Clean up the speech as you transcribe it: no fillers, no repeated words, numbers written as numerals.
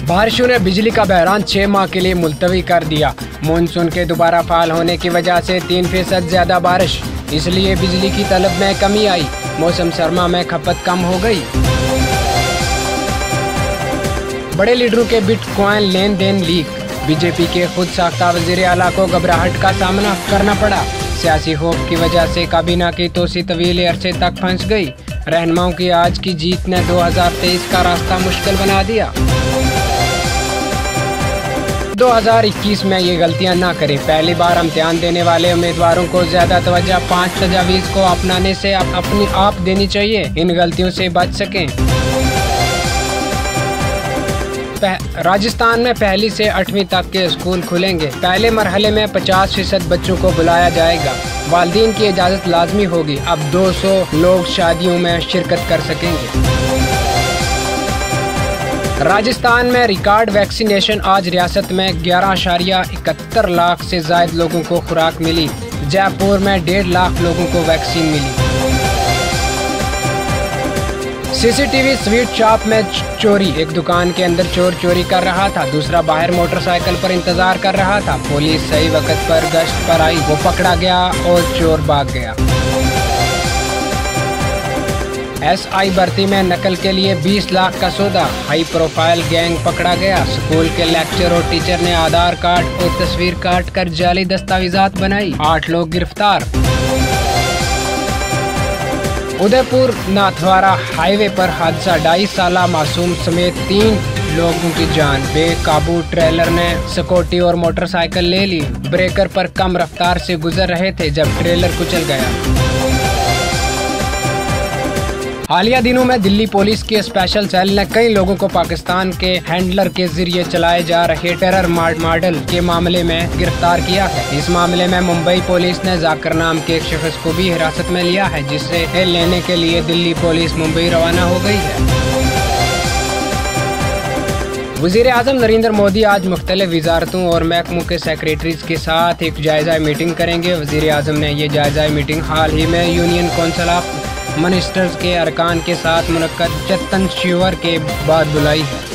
बारिशों ने बिजली का बहरान 6 माह के लिए मुलतवी कर दिया। मानसून के दोबारा फाल होने की वजह से 3% ज्यादा बारिश, इसलिए बिजली की तलब में कमी आई। मौसम सरमा में खपत कम हो गई। बड़े लीडरों के बिटकॉइन लेन देन लीक, बीजेपी के खुद साख्ता वजीर आला को घबराहट का सामना करना पड़ा। सियासी खौफ की वजह से काबीना की तोसी तवील अरसे तक फंस गई। रहनुमाओं की आज की जीत ने 2023 का रास्ता मुश्किल बना दिया। 2021 में ये गलतियां ना करें। पहली बार इम्तिहान देने वाले उम्मीदवारों को ज्यादा तवज्जो 5 तजावीज़ को अपनाने से अपनी आप देनी चाहिए, इन गलतियों से बच सकें। राजस्थान में 1 से 8वीं तक के स्कूल खुलेंगे। पहले मरहले में 50% बच्चों को बुलाया जाएगा। वालिदैन की इजाज़त लाजमी होगी। अब 200 लोग शादियों में शिरकत कर सकेंगे। राजस्थान में रिकॉर्ड वैक्सीनेशन, आज रियासत में 11.71 लाख से ज्यादा लोगों को खुराक मिली। जयपुर में 1.5 लाख लोगों को वैक्सीन मिली। सीसीटीवी स्वीट शॉप में चोरी, एक दुकान के अंदर चोर चोरी कर रहा था, दूसरा बाहर मोटरसाइकिल पर इंतजार कर रहा था। पुलिस सही वक्त पर गश्त पर आई, वो पकड़ा गया और चोर भाग गया। SI भर्ती में नकल के लिए 20 लाख का सौदा, हाई प्रोफाइल गैंग पकड़ा गया। स्कूल के लेक्चर और टीचर ने आधार कार्ड और तस्वीर काट कर जाली दस्तावेजात बनाई, 8 लोग गिरफ्तार। उदयपुर नाथद्वारा हाईवे पर हादसा, 2.5 साला मासूम समेत 3 लोगों की जान। बेकाबू ट्रेलर ने स्कूटी और मोटरसाइकिल ले ली। ब्रेकर पर कम रफ्तार से गुजर रहे थे जब ट्रेलर कुचल गया। हालिया दिनों में दिल्ली पुलिस के स्पेशल सेल ने कई लोगों को पाकिस्तान के हैंडलर के जरिए चलाए जा रहे टेरर मॉडल के मामले में गिरफ्तार किया है। इस मामले में मुंबई पुलिस ने जाकिर नाम के एक शख्स को भी हिरासत में लिया है, जिसे लेने के लिए दिल्ली पुलिस मुंबई रवाना हो गई है। वज़ीर आज़म नरेंद्र मोदी आज मुख्तलिफ वजारतों और महकमों के सेक्रेटरीज के साथ एक जायजा मीटिंग करेंगे। वज़ीर आज़म ने ये जायजा मीटिंग हाल ही में यूनियन काउंसिल ऑफ मिनिस्टर्स के अरकान के साथ मुनक्कद जतन शिवर के बाद बुलाई है।